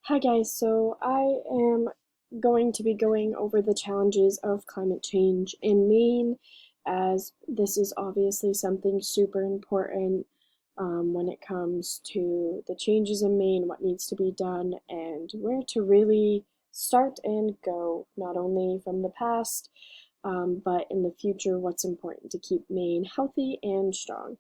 Hi guys, so I am going to be going over the challenges of climate change in Maine, as this is obviously something super important when it comes to the changes in Maine, what needs to be done, and where to really start and go, not only from the past, but in the future, what's important to keep Maine healthy and strong.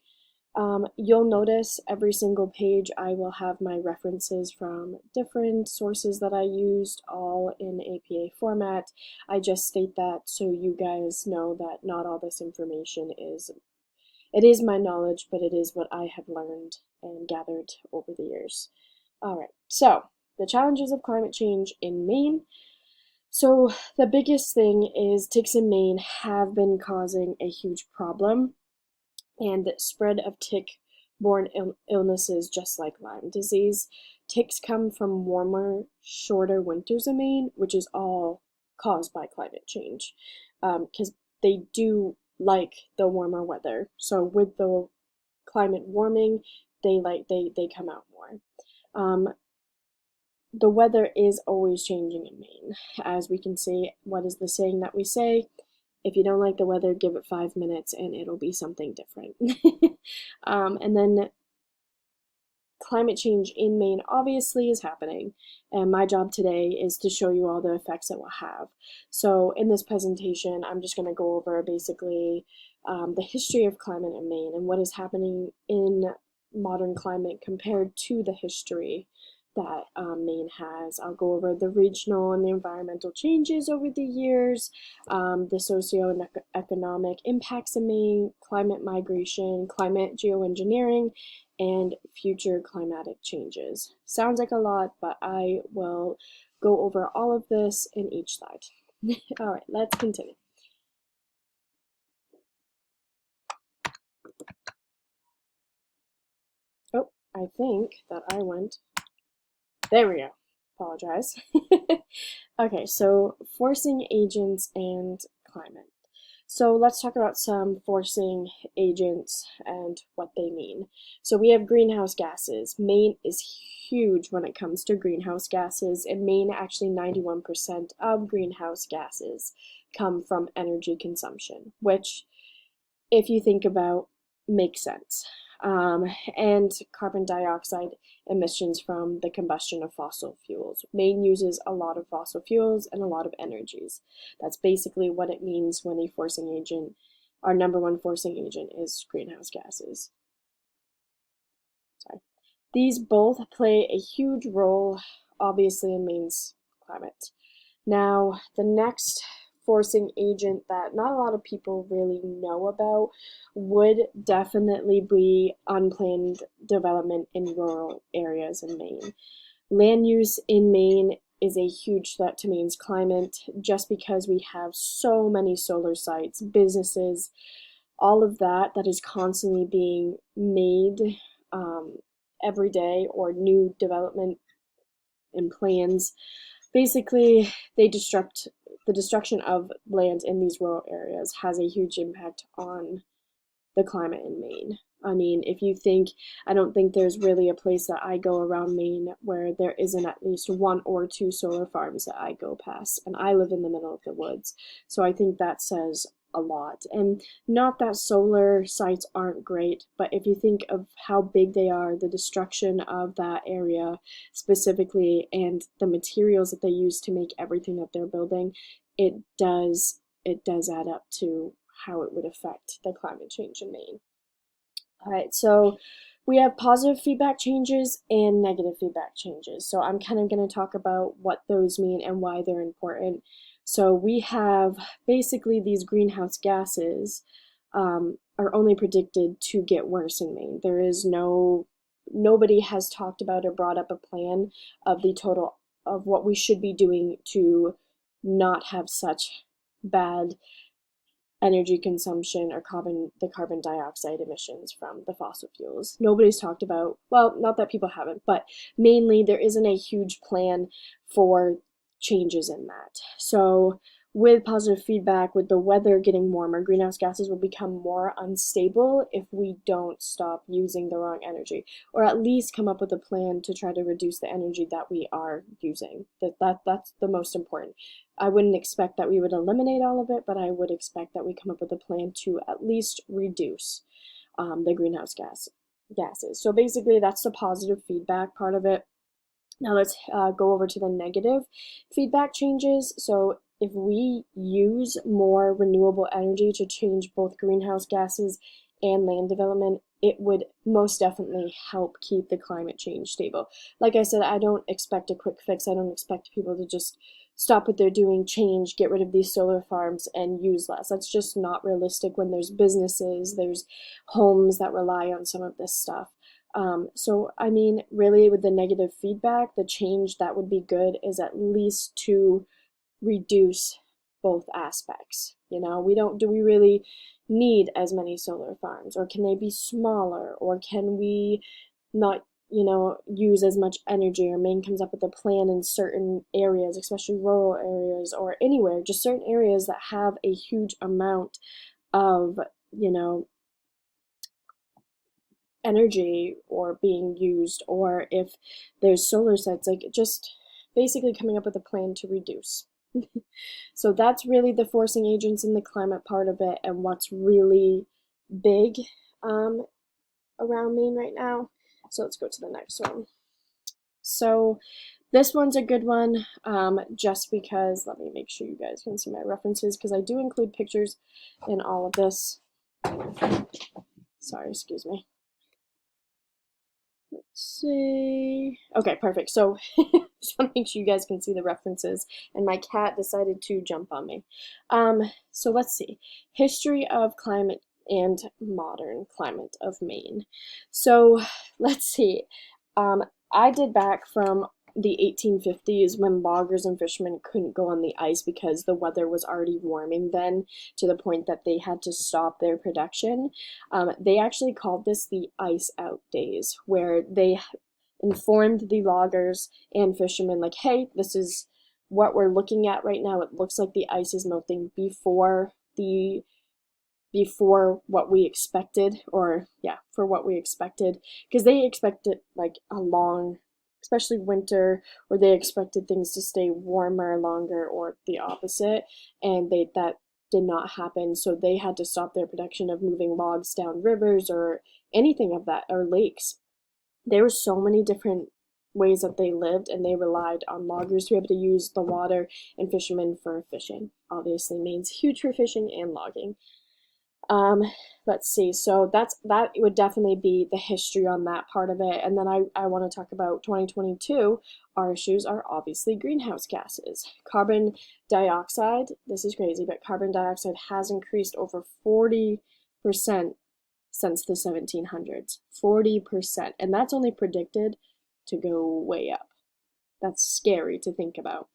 You'll notice every single page I will have my references from different sources that I used, all in APA format. I just state that so you guys know that not all this information it is my knowledge, but it is what I have learned and gathered over the years. All right, so the challenges of climate change in Maine. So the biggest thing is ticks in Maine have been causing a huge problem and the spread of tick-borne illnesses just like Lyme disease. Ticks come from warmer, shorter winters in Maine, which is all caused by climate change, because they do like the warmer weather. So with the climate warming, they come out more. The weather is always changing in Maine. As we can see, what is the saying that we say? If you don't like the weather, give it 5 minutes and it'll be something different. And then climate change in Maine obviously is happening, and my job today is to show you all the effects it will have. So in this presentation, I'm just going to go over basically the history of climate in Maine and what is happening in modern climate compared to the history that Maine has. I'll go over the regional and the environmental changes over the years, the socio-economic impacts of Maine, climate migration, climate geoengineering, and future climatic changes. Sounds like a lot, but I will go over all of this in each slide. All right, let's continue. Oh, I think that I went. There we go. Apologize. Okay, so forcing agents and climate. So let's talk about some forcing agents and what they mean. So we have greenhouse gases. Maine is huge when it comes to greenhouse gases. In Maine, actually 91% of greenhouse gases come from energy consumption, which, if you think about, makes sense. And carbon dioxide emissions from the combustion of fossil fuels. Maine uses a lot of fossil fuels and a lot of energies. That's basically what it means when a forcing agent, our number one forcing agent, is greenhouse gases. Sorry. These both play a huge role, obviously, in Maine's climate. Now, the next forcing agent that not a lot of people really know about would definitely be unplanned development in rural areas in Maine. Land use in Maine is a huge threat to Maine's climate just because we have so many solar sites, businesses, all of that is constantly being made every day, or new development and plans. Basically, the destruction of land in these rural areas has a huge impact on the climate in Maine. I mean, if you think, I don't think there's really a place that I go around Maine where there isn't at least one or two solar farms that I go past, and I live in the middle of the woods. So I think that says a lot. And not that solar sites aren't great, but if you think of how big they are, the destruction of that area specifically, and the materials that they use to make everything that they're building, it does add up to how it would affect the climate change in Maine. All right, so we have positive feedback changes and negative feedback changes. So I'm kind of going to talk about what those mean and why they're important. So we have basically these greenhouse gases are only predicted to get worse in Maine. There is nobody has talked about or brought up a plan of the total of what we should be doing to not have such bad energy consumption or the carbon dioxide emissions from the fossil fuels. Nobody's talked about, well, not that people haven't, but mainly there isn't a huge plan for changes in that. So with positive feedback, with the weather getting warmer, greenhouse gases will become more unstable if we don't stop using the wrong energy, or at least come up with a plan to try to reduce the energy that we are using. That's the most important. I wouldn't expect that we would eliminate all of it, but I would expect that we come up with a plan to at least reduce the greenhouse gases. So basically, that's the positive feedback part of it. Now let's go over to the negative feedback changes. So if we use more renewable energy to change both greenhouse gases and land development, it would most definitely help keep the climate change stable. Like I said, I don't expect a quick fix. I don't expect people to just stop what they're doing, change, get rid of these solar farms, and use less. That's just not realistic when there's businesses, there's homes that rely on some of this stuff. So, I mean, really, with the negative feedback, the change that would be good is at least to reduce both aspects. Do we really need as many solar farms, or can they be smaller, or can we not, use as much energy, or Maine comes up with a plan in certain areas, especially rural areas, or anywhere, just certain areas that have a huge amount of, energy or being used, or if there's solar sites, like just basically coming up with a plan to reduce. So that's really the forcing agents in the climate part of it, and what's really big around Maine right now. So let's go to the next one. So this one's a good one, just because, let me make sure you guys can see my references, because I do include pictures in all of this. Sorry, excuse me. Let's see. Okay, perfect. So just want to make sure you guys can see the references. And my cat decided to jump on me. So let's see. History of climate and modern climate of Maine. So let's see. I did back from the 1850s, when loggers and fishermen couldn't go on the ice because the weather was already warming then, to the point that they had to stop their production. They actually called this the ice out days, where they informed the loggers and fishermen, like, hey, this is what we're looking at right now. It looks like the ice is melting before what we expected, or yeah, for what we expected, because they expected like a long, especially winter, where they expected things to stay warmer longer, or the opposite, and that did not happen. So they had to stop their production of moving logs down rivers or anything of that, or lakes. There were so many different ways that they lived, and they relied on loggers to be able to use the water, and fishermen for fishing. Obviously, Maine's huge for fishing and logging. Let's see. So that would definitely be the history on that part of it. And then I want to talk about 2022. Our issues are obviously greenhouse gases. Carbon dioxide, this is crazy, but carbon dioxide has increased over 40% since the 1700s. 40%. And that's only predicted to go way up. That's scary to think about.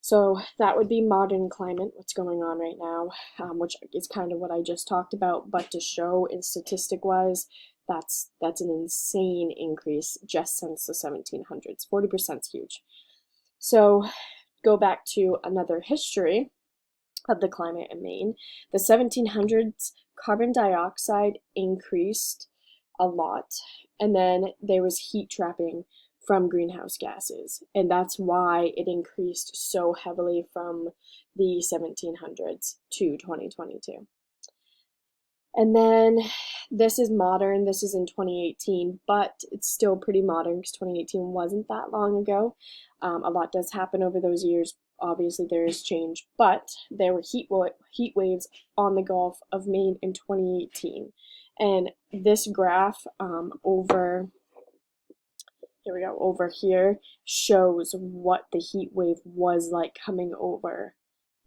So that would be modern climate, what's going on right now, which is kind of what I just talked about. But to show in statistic-wise, that's an insane increase just since the 1700s. 40% is huge. So go back to another history of the climate in Maine. The 1700s, carbon dioxide increased a lot, and then there was heat trapping from greenhouse gases, and that's why it increased so heavily from the 1700s to 2022. And then this is modern, this is in 2018, but it's still pretty modern because 2018 wasn't that long ago. A lot does happen over those years. Obviously there is change, but there were heat waves on the Gulf of Maine in 2018. And this graph over here shows what the heat wave was like coming over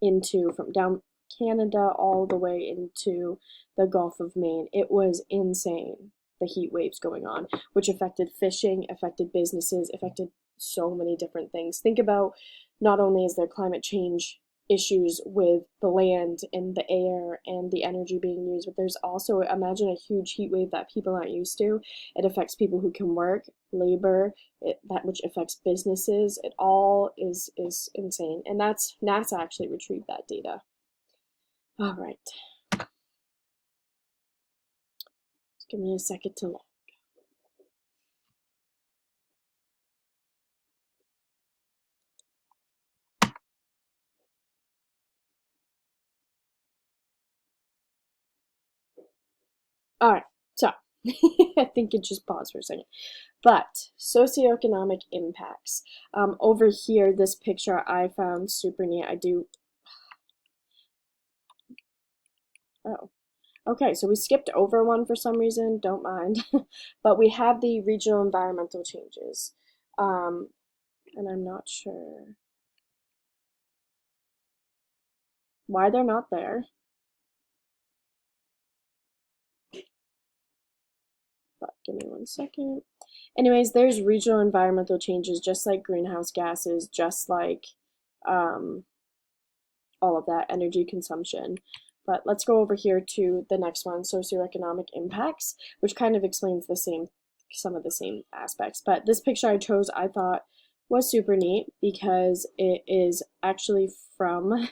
into, from down Canada all the way into the Gulf of Maine. It was insane, the heat waves going on, which affected fishing, affected businesses, affected so many different things. Think about, not only is there climate change issues with the land and the air and the energy being used, but there's also, imagine a huge heat wave that people aren't used to. It affects people who can work, labor, that which affects businesses. It all is insane, and that's NASA actually retrieved that data. All right, just give me a second to look. All right, so I think it just paused for a second. But socioeconomic impacts. Over here, this picture I found super neat. Oh, okay, so we skipped over one for some reason, don't mind. But we have the regional environmental changes. Um, and I'm not sure why they're not there, but give me one second. Anyways, there's regional environmental changes, just like greenhouse gases, just like um, all of that energy consumption. But let's go over here to the next one, socioeconomic impacts, which kind of explains some of the same aspects. But this picture I chose, I thought was super neat because it is actually from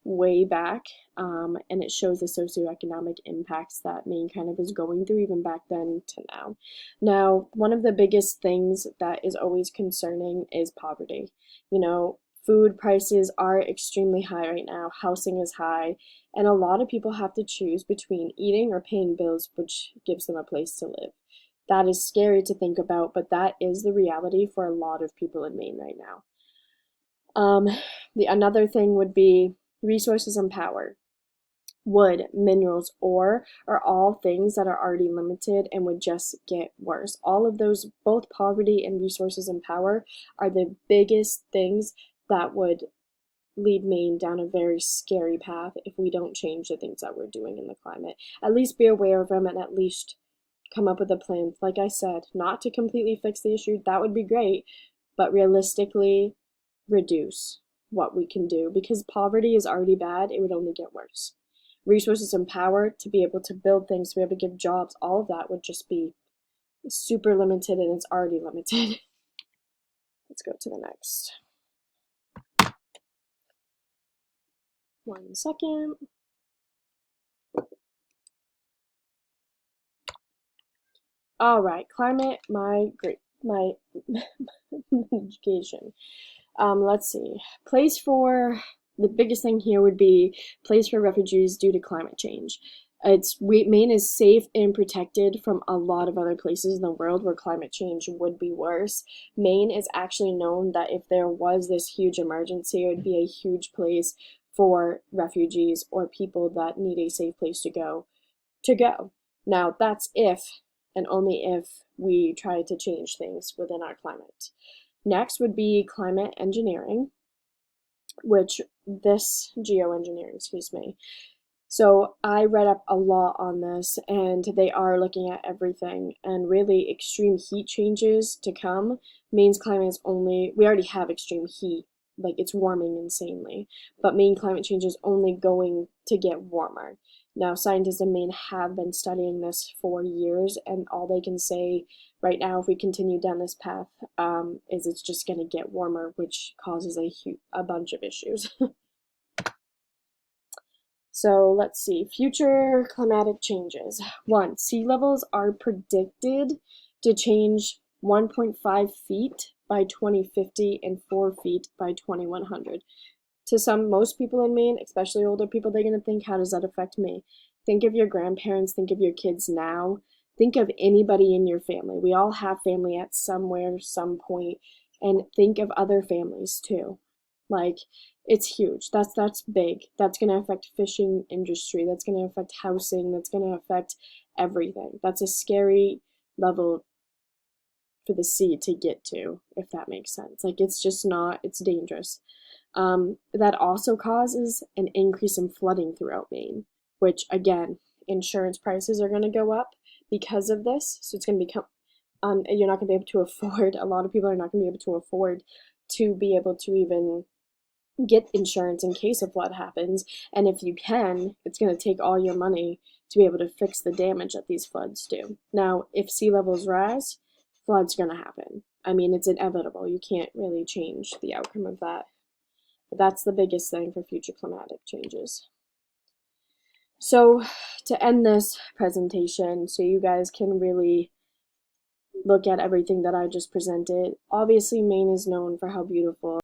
way back, and it shows the socioeconomic impacts that Maine kind of is going through even back then to now. Now, one of the biggest things that is always concerning is poverty. You know, food prices are extremely high right now, housing is high, and a lot of people have to choose between eating or paying bills, which gives them a place to live. That is scary to think about, but that is the reality for a lot of people in Maine right now. Um, the another thing would be resources and power. Wood, minerals, ore are all things that are already limited and would just get worse. All of those, both poverty and resources and power, are the biggest things that would lead Maine down a very scary path if we don't change the things that we're doing in the climate. At least be aware of them and at least come up with a plan. Like I said, not to completely fix the issue, that would be great, but realistically reduce what we can do because poverty is already bad, it would only get worse. Resources and power to be able to build things, to be able to give jobs, all of that would just be super limited and it's already limited. Let's go to the next. One second. All right, climate, my education. Let's see. Place for the biggest thing here would be place for refugees due to climate change. Maine is safe and protected from a lot of other places in the world where climate change would be worse. Maine is actually known that if there was this huge emergency, it would be a huge place for refugees or people that need a safe place to go. Now, that's if and only if we try to change things within our climate. Next would be climate engineering, which geoengineering, excuse me. So I read up a lot on this, and they are looking at everything, and really extreme heat changes to come. Maine's climate is we already have extreme heat, like it's warming insanely, but Maine climate change is only going to get warmer. Now, scientists in Maine have been studying this for years, and all they can say right now, if we continue down this path, is it's just going to get warmer, which causes a bunch of issues. So let's see, future climatic changes. One, sea levels are predicted to change 1.5 feet by 2050 and 4 feet by 2100. To most people in Maine, especially older people, they're going to think, how does that affect me? Think of your grandparents, think of your kids now, think of anybody in your family. We all have family at somewhere, some point, and think of other families too. Like, it's huge. That's big. That's going to affect fishing industry. That's going to affect housing. That's going to affect everything. That's a scary level for the sea to get to, if that makes sense. Like, it's just not, it's dangerous. That also causes an increase in flooding throughout Maine, which again, insurance prices are going to go up because of this. So it's going to become, you're not going to be able to afford, a lot of people are not going to be able to afford to be able to even get insurance in case a flood happens. And if you can, it's going to take all your money to be able to fix the damage that these floods do. Now, if sea levels rise, floods going to happen. I mean, it's inevitable. You can't really change the outcome of that. But that's the biggest thing for future climatic changes. So, to end this presentation, so you guys can really look at everything that I just presented, obviously Maine is known for how beautiful